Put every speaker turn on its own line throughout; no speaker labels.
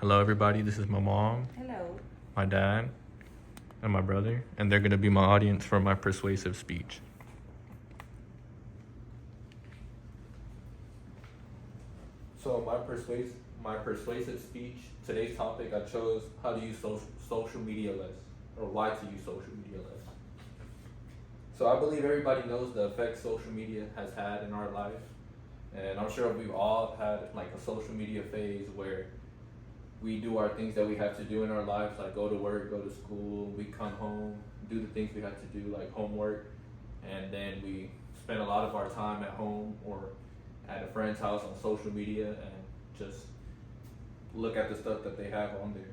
Hello, everybody. This is my mom,
Hello.
my dad, and my brother, and they're going to be my audience for my persuasive speech. So my persuasive speech, today's topic, I chose how to use social media less, or why to use social media less. So I believe everybody knows the effect social media has had in our life, and I'm sure we've all had like a social media phase where we do our things that we have to do in our lives, like go to work, go to school, we come home, do the things we have to do, like homework, and then we spend a lot of our time at home or at a friend's house on social media and just look at the stuff that they have on there.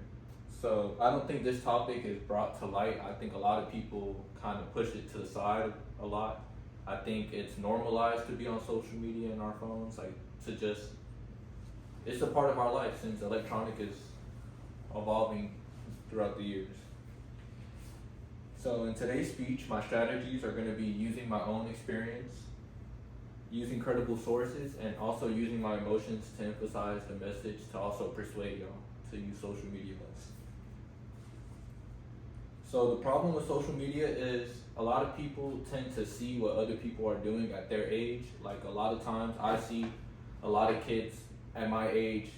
So I don't think this topic is brought to light. I think a lot of people kind of push it to the side a lot. I think it's normalized to be on social media in our phones, like to just, it's a part of our life since electronic is evolving throughout the years. So in today's speech, my strategies are going to be using my own experience, using credible sources, and also using my emotions to emphasize the message to also persuade y'all to use social media less. So the problem with social media is a lot of people tend to see what other people are doing at their age. Like a lot of times I see a lot of kids at my age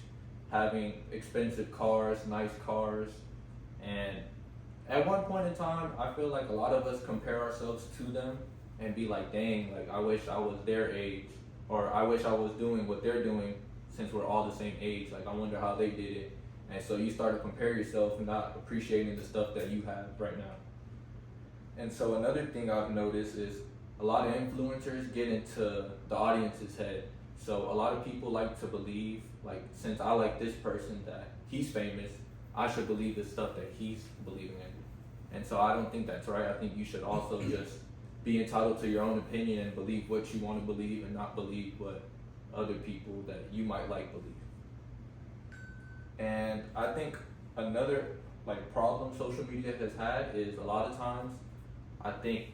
having expensive cars, nice cars, and at one point in time, I feel like a lot of us compare ourselves to them and be like, dang, like I wish I was their age, or I wish I was doing what they're doing since we're all the same age. Like I wonder how they did it. And so you start to compare yourself and not appreciating the stuff that you have right now. And so another thing I've noticed is a lot of influencers get into the audience's head. So a lot of people like to believe, like, since I like this person that he's famous, I should believe the stuff that he's believing in. And so I don't think that's right. I think you should also just be entitled to your own opinion and believe what you want to believe and not believe what other people that you might like believe. And I think another like problem social media has had is a lot of times I think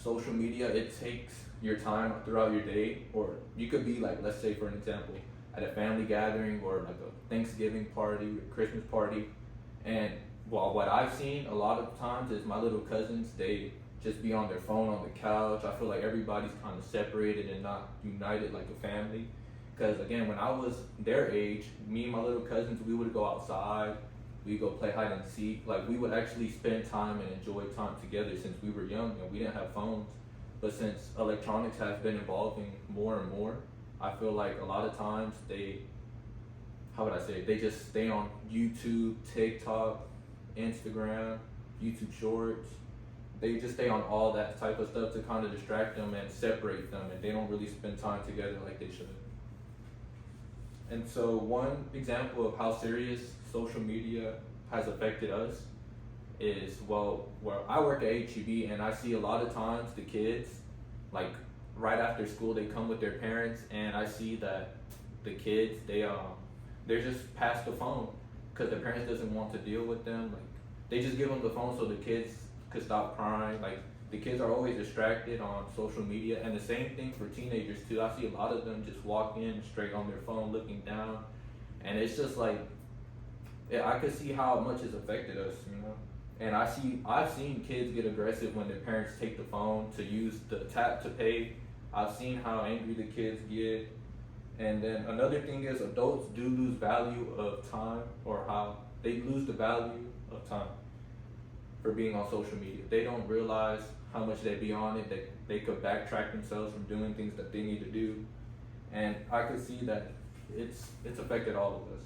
social media, it takes your time throughout your day, or you could be like, let's say for an example, at a family gathering or like a Thanksgiving party or Christmas party, and what I've seen a lot of times is my little cousins, they just be on their phone on the couch. I feel like everybody's kind of separated and not united like a family. Because again, when I was their age, me and my little cousins, we would go outside, we'd go play hide and seek. Like we would actually spend time and enjoy time together since we were young and we didn't have phones. But since electronics has been evolving more and more, I feel like a lot of times they just stay on YouTube, TikTok, Instagram, YouTube Shorts. They just stay on all that type of stuff to kind of distract them and separate them, and they don't really spend time together like they should. And so one example of how serious social media has affected us is, well, where I work at HEB and I see a lot of times the kids, like right after school, they come with their parents, and I see that the kids, they're just past the phone because their parents doesn't want to deal with them. Like they just give them the phone so the kids could stop crying. Like the kids are always distracted on social media, and the same thing for teenagers too. I see a lot of them just walk in straight on their phone looking down, and it's just like, I could see how much it's affected us, you know. And I've seen kids get aggressive when their parents take the phone to use the tap to pay. I've seen how angry the kids get. And then another thing is adults do lose value of time, or how they lose the value of time for being on social media. They don't realize how much they be on it, that they could backtrack themselves from doing things that they need to do. And I could see that it's affected all of us.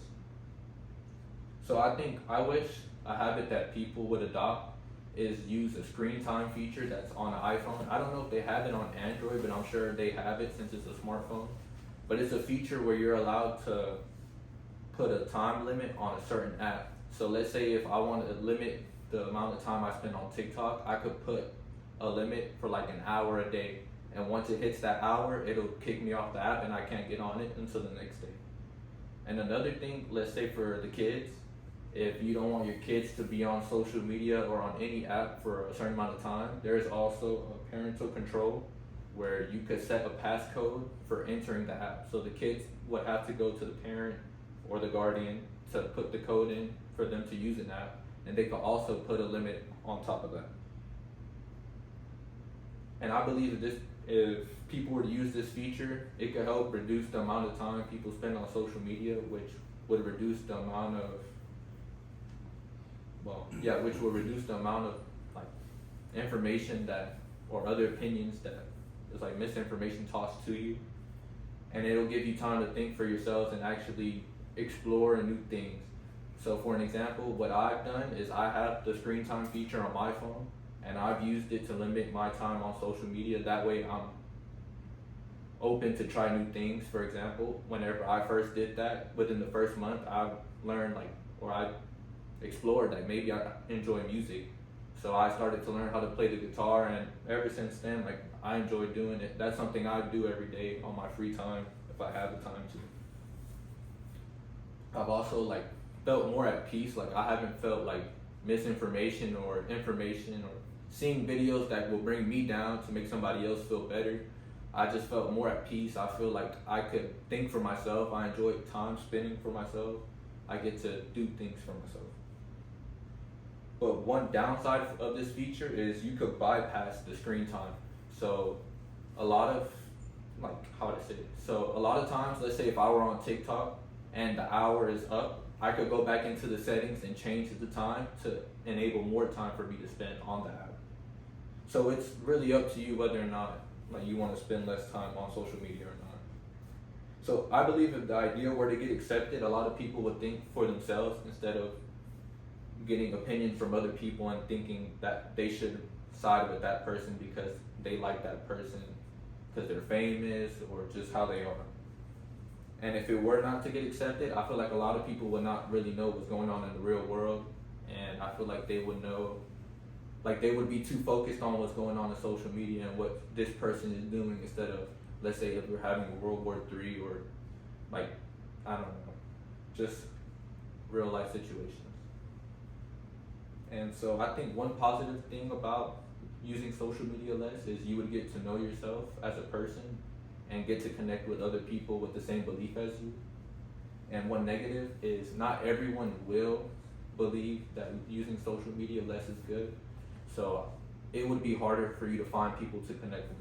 So I wish a habit that people would adopt is use a screen time feature that's on an iPhone. I don't know if they have it on Android, but I'm sure they have it since it's a smartphone. But it's a feature where you're allowed to put a time limit on a certain app. So let's say if I want to limit the amount of time I spend on TikTok, I could put a limit for like an hour a day. And once it hits that hour, it'll kick me off the app and I can't get on it until the next day. And another thing, let's say for the kids, if you don't want your kids to be on social media or on any app for a certain amount of time, there is also a parental control where you could set a passcode for entering the app. So the kids would have to go to the parent or the guardian to put the code in for them to use an app, and they could also put a limit on top of that. And I believe that if people were to use this feature, it could help reduce the amount of time people spend on social media, which would reduce the amount of, which will reduce the amount of like information that, or other opinions that is like misinformation tossed to you. And it'll give you time to think for yourselves and actually explore new things. So for an example, what I've done is I have the screen time feature on my phone, and I've used it to limit my time on social media. That way I'm open to try new things. For example, whenever I first did that, within the first month, I learned I explored that maybe I enjoy music. So I started to learn how to play the guitar, and ever since then, I enjoy doing it. That's something I do every day on my free time if I have the time to. I've also felt more at peace. I haven't felt misinformation or information or seeing videos that will bring me down to make somebody else feel better. I just felt more at peace. I feel like I could think for myself. I enjoy time spending for myself. I get to do things for myself. But one downside of this feature is you could bypass the screen time. So a lot of, how would I say it? So a lot of times, let's say if I were on TikTok and the hour is up, I could go back into the settings and change the time to enable more time for me to spend on the app. So it's really up to you whether or not you want to spend less time on social media or not. So I believe if the idea were to get accepted, a lot of people would think for themselves instead of getting opinions from other people and thinking that they should side with that person because they like that person, because they're famous or just how they are. And if it were not to get accepted, I feel like a lot of people would not really know what's going on in the real world. And I feel like they would know, they would be too focused on what's going on in social media and what this person is doing instead of, let's say if we're having a World War III or I don't know, just real life situations. And so I think one positive thing about using social media less is you would get to know yourself as a person and get to connect with other people with the same belief as you. And one negative is not everyone will believe that using social media less is good. So it would be harder for you to find people to connect with.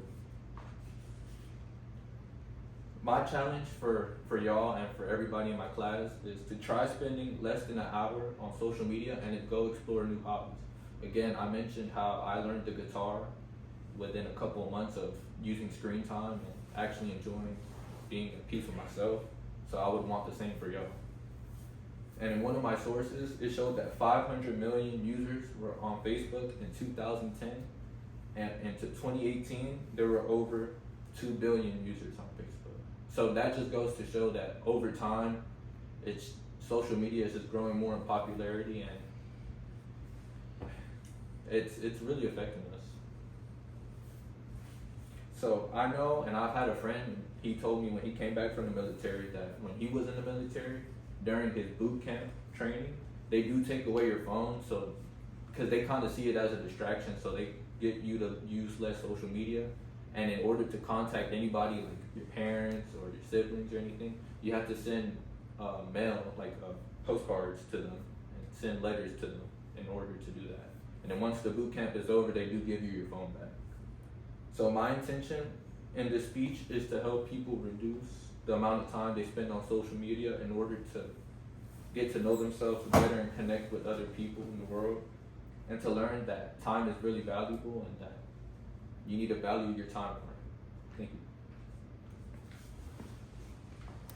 My challenge for y'all and for everybody in my class is to try spending less than an hour on social media and go explore new hobbies. Again, I mentioned how I learned the guitar within a couple of months of using screen time and actually enjoying being at peace with myself. So I would want the same for y'all. And in one of my sources, it showed that 500 million users were on Facebook in 2010. And into 2018, there were over 2 billion users on Facebook. So that just goes to show that over time, social media is just growing more in popularity, and it's really affecting us. So I know, and I've had a friend, he told me when he came back from the military that when he was in the military, during his boot camp training, they do take away your phone, so because they kind of see it as a distraction, so they get you to use less social media. And in order to contact anybody, like your parents or your siblings or anything, you have to send mail, postcards to them and send letters to them in order to do that. And then once the boot camp is over, they do give you your phone back. So my intention in this speech is to help people reduce the amount of time they spend on social media in order to get to know themselves better and connect with other people in the world, and to learn that time is really valuable and that you need to value your time more.